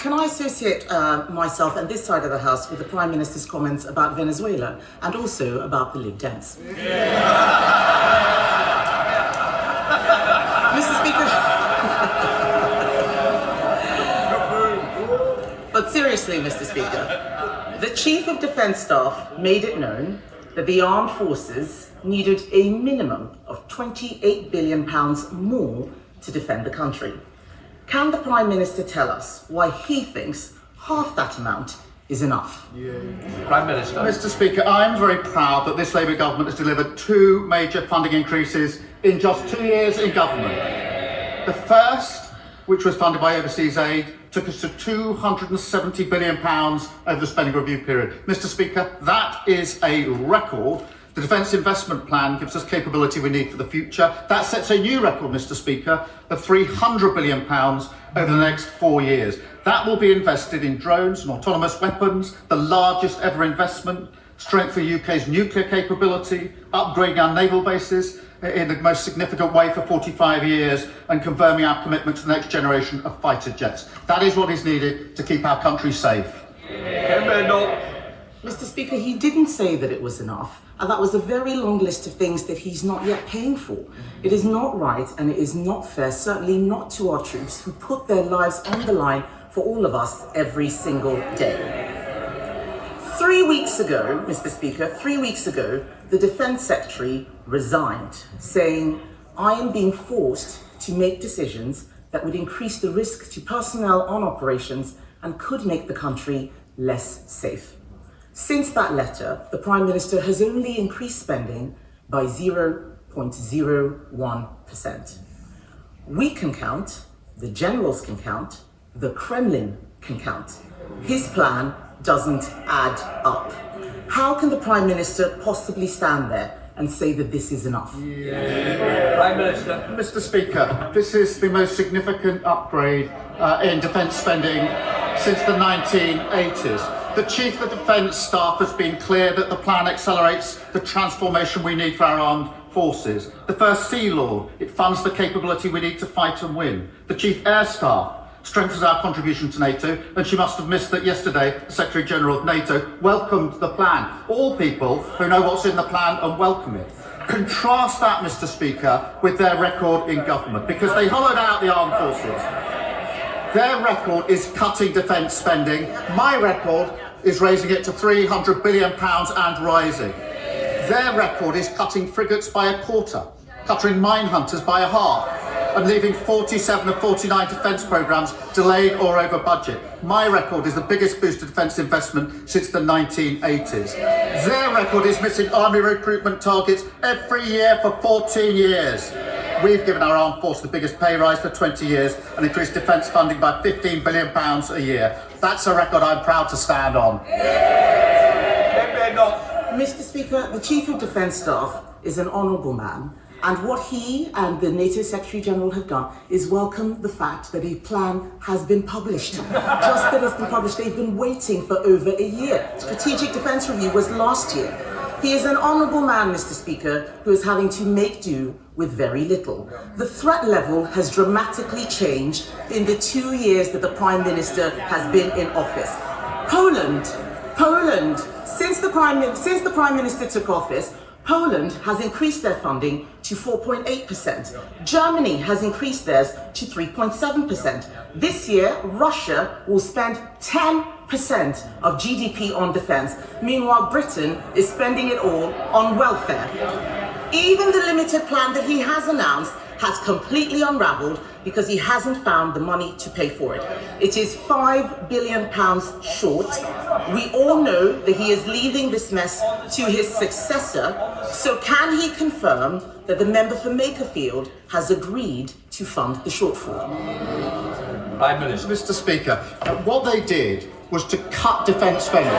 Can I associate myself and this side of the House with the Prime Minister's comments about Venezuela and also about the Lib Dems? Mr. Speaker. But seriously, Mr. Speaker, the Chief of Defence Staff made it known that the armed forces needed a minimum of £28 billion more to defend the country. Can the Prime Minister tell us why he thinks half that amount is enough? Prime Minister. Mr. Speaker, I'm very proud that this Labour government has delivered two major funding increases in just 2 years in government. The first, which was funded by overseas aid, took us to £270 billion over the spending review period. Mr. Speaker, that is a record. The Defence Investment Plan gives us capability we need for the future. That sets a new record, Mr. Speaker, of £300 billion over the next 4 years. That will be invested in drones and autonomous weapons, the largest ever investment, strength for UK's nuclear capability, upgrading our naval bases in the most significant way for 45 years, and confirming our commitment to the next generation of fighter jets. That is what is needed to keep our country safe. Kemi Badenoch. Mr. Speaker, he didn't say that it was enough, and that was a very long list of things that he's not yet paying for. It is not right and it is not fair, certainly not to our troops who put their lives on the line for all of us every single day. 3 weeks ago, Mr. Speaker, 3 weeks ago, the Defence Secretary resigned, saying, "I am being forced to make decisions that would increase the risk to personnel on operations and could make the country less safe." Since that letter, the Prime Minister has only increased spending by 0.01%. We can count, the generals can count, the Kremlin can count. His plan doesn't add up. How can the Prime Minister possibly stand there and say that this is enough? Prime Minister. Mr. Speaker, this is the most significant upgrade in defence spending since the 1980s. The Chief of Defence Staff has been clear that the plan accelerates the transformation we need for our armed forces. The First Sea Law, it funds the capability we need to fight and win. The Chief Air Staff strengthens our contribution to NATO, and she must have missed that yesterday the Secretary General of NATO welcomed the plan. All people who know what's in the plan and welcome it. Contrast that, Mr. Speaker, with their record in government, because they hollowed out the armed forces. Their record is cutting defence spending. My record is raising it to £300 billion and rising. Their record is cutting frigates by a quarter, cutting mine hunters by a half, and leaving 47 of 49 defence programmes delayed or over budget. My record is the biggest boost to defence investment since the 1980s. Their record is missing army recruitment targets every year for 14 years. We've given our armed force the biggest pay rise for 20 years and increased defence funding by £15 billion a year. That's a record I'm proud to stand on. Mr. Speaker, the Chief of Defence Staff is an honourable man, and what he and the NATO Secretary General have done is welcome the fact that a plan has been published. Just that it's been published, they've been waiting for over a year. Strategic Defence Review was last year. He is an honourable man, Mr. Speaker, who is having to make do with very little. The threat level has dramatically changed in the 2 years that the Prime Minister has been in office. Poland, since the Prime Minister took office, Poland has increased their funding to 4.8%. Germany has increased theirs to 3.7%. This year, Russia will spend 10% of GDP on defence. Meanwhile, Britain is spending it all on welfare. Even the limited plan that he has announced has completely unravelled because he hasn't found the money to pay for it. It is £5 billion short. We all know that he is leaving this mess to his successor. So can he confirm that the member for Makerfield has agreed to fund the shortfall? Prime Minister. Mr. Speaker, what they did was to cut defence spending.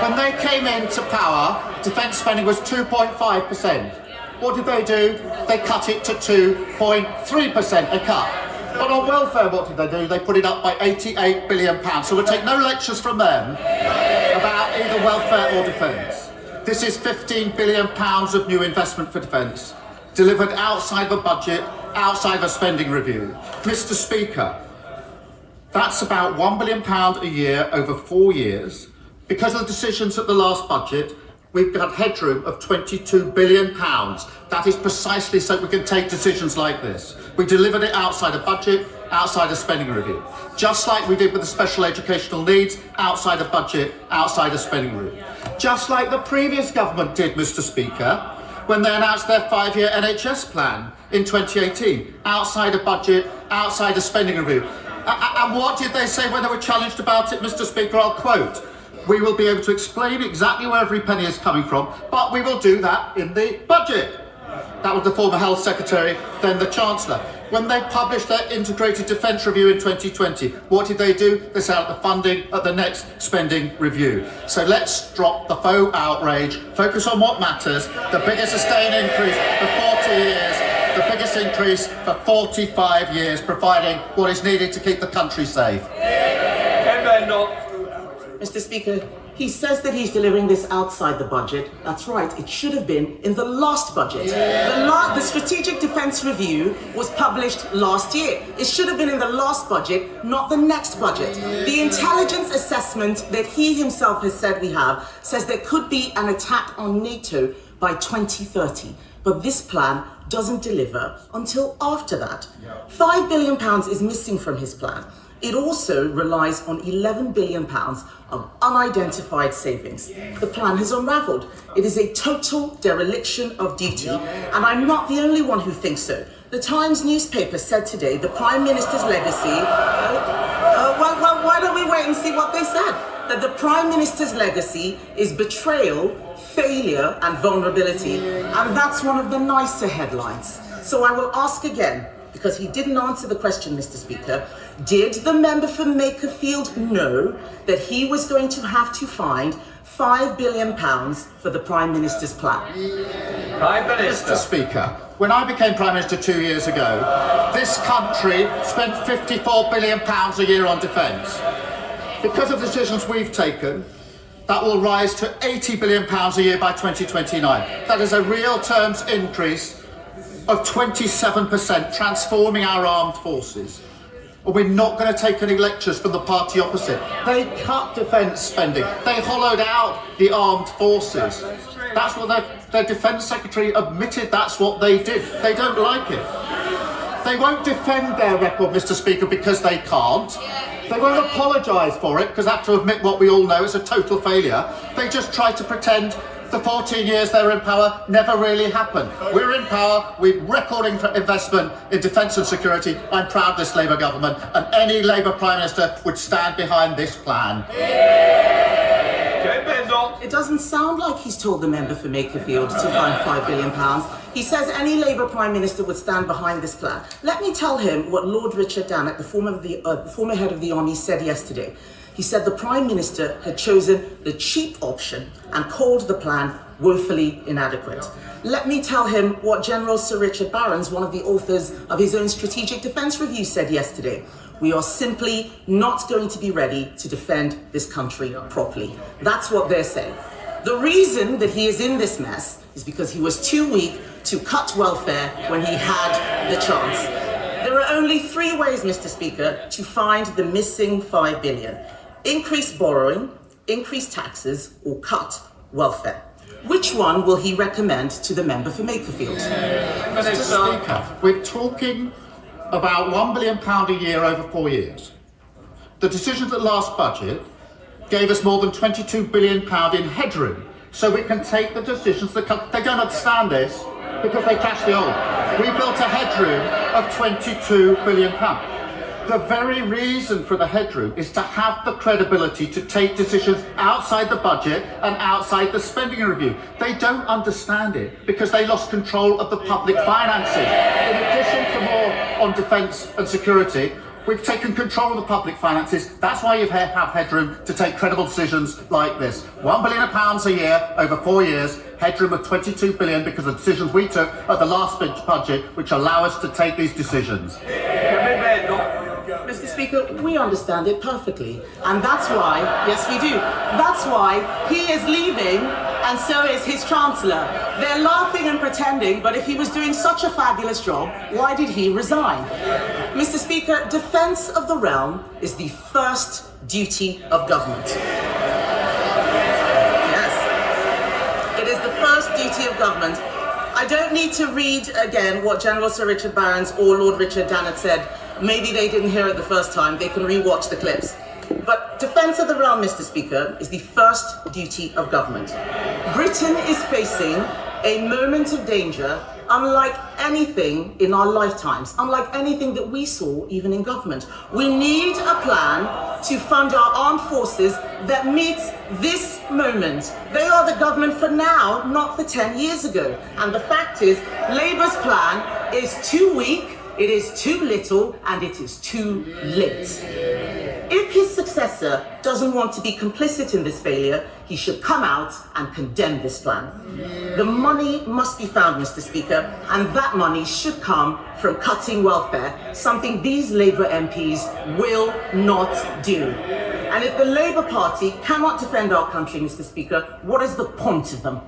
When they came into power, defence spending was 2.5%. What did they do? They cut it to 2.3%, a cut. But on welfare, what did they do? They put it up by £88 billion. So we'll take no lectures from them about either welfare or defence. This is £15 billion of new investment for defence, delivered outside of a budget, outside of a spending review. Mr. Speaker, That's about £1 billion a year over 4 years. Because of the decisions at the last budget, we've got headroom of £22 billion. That is precisely so we can take decisions like this. We delivered it outside a budget, outside a spending review. Just like we did with the special educational needs, outside a budget, outside a spending review. Just like the previous government did, Mr. Speaker, when they announced their 5-year NHS plan in 2018, outside a budget, outside a spending review. And what did they say when they were challenged about it, Mr. Speaker? I'll quote, "We will be able to explain exactly where every penny is coming from, but we will do that in the budget." That was the former Health Secretary, then the Chancellor. When they published their Integrated Defence Review in 2020, what did they do? They set out the funding at the next spending review. So let's drop the faux outrage, focus on what matters, the biggest sustained increase for 40 years, the biggest increase for 45 years, providing what is needed to keep the country safe. Kemi Badenoch. Mr. Speaker, he says that he's delivering this outside the budget. That's right, it should have been in the last budget. The Strategic Defence Review was published last year. It should have been in the last budget, not the next budget. The intelligence assessment that he himself has said we have says there could be an attack on NATO by 2030. But this plan doesn't deliver until after that. £5 billion is missing from his plan. It also relies on £11 billion of unidentified savings. The plan has unravelled. It is a total dereliction of duty, and I'm not the only one who thinks so. The Times newspaper said today the Prime Minister's legacy... why don't we wait and see what they said? That the Prime Minister's legacy is betrayal, failure and vulnerability, and that's one of the nicer headlines. So I will ask again, because he didn't answer the question, Mr. Speaker, did the member for Makerfield know that he was going to have to find £5 billion for the Prime Minister's plan? Prime Minister. Mr. Speaker, when I became Prime Minister 2 years ago, this country spent £54 billion a year on defence. Because of the decisions we've taken, that will rise to £80 billion a year by 2029. That is a real terms increase of 27%, transforming our armed forces. And we're not going to take any lectures from the party opposite. They cut defence spending. They hollowed out the armed forces. That's what their Defence Secretary admitted, that's what they did. They don't like it. They won't defend their record, Mr. Speaker, because they can't. They won't apologise for it, because they have to admit what we all know is a total failure. They just try to pretend the 14 years they were in power never really happened. We're in power, we're recording investment in defence and security. I'm proud of this Labour government, and any Labour Prime Minister would stand behind this plan. It doesn't sound like he's told the member for Makerfield to find £5 billion. He says any Labour Prime Minister would stand behind this plan. Let me tell him what Lord Richard Dannatt, the former head of the Army, said yesterday. He said the Prime Minister had chosen the cheap option and called the plan woefully inadequate. Let me tell him what General Sir Richard Barrons, one of the authors of his own Strategic Defence Review, said yesterday. We are simply not going to be ready to defend this country properly. That's what they're saying. The reason that he is in this mess is because he was too weak to cut welfare when he had the chance. There are only 3 ways, Mr. Speaker, to find the missing £5 billion. Increase borrowing, increase taxes, or cut welfare. Which one will he recommend to the member for Makerfield? Mr. Speaker, we're talking about £1 billion a year over 4 years. The decisions at last budget gave us more than £22 billion in headroom, so we can take the decisions that they don't understand this because they catch the old. We built a headroom of £22 billion. The very reason for the headroom is to have the credibility to take decisions outside the budget and outside the spending review. They don't understand it because they lost control of the public finances. In addition to more on defence and security, we've taken control of the public finances. That's why you have headroom to take credible decisions like this. £1 billion a year over 4 years, headroom of £22 billion because of the decisions we took at the last budget, which allow us to take these decisions. Mr. Speaker. Speaker, we understand it perfectly. And that's why, yes we do, that's why he is leaving and so is his Chancellor. They're laughing and pretending, but if he was doing such a fabulous job, why did he resign? Mr. Speaker, defence of the realm is the first duty of government. Yes, it is the first duty of government. I don't need to read again what General Sir Richard Barron's or Lord Richard Dannett said. Maybe they didn't hear it the first time. They can re-watch the clips. But defence of the realm, Mr. Speaker, is the first duty of government. Britain is facing a moment of danger unlike anything in our lifetimes, unlike anything that we saw even in government. We need a plan to fund our armed forces that meets this moment. They are the government for now, not for 10 years ago. And the fact is, Labour's plan is too weak, it is too little, and it is too late. If his successor doesn't want to be complicit in this failure, he should come out and condemn this plan. The money must be found, Mr. Speaker, and that money should come from cutting welfare, something these Labour MPs will not do. And if the Labour Party cannot defend our country, Mr. Speaker, what is the point of them?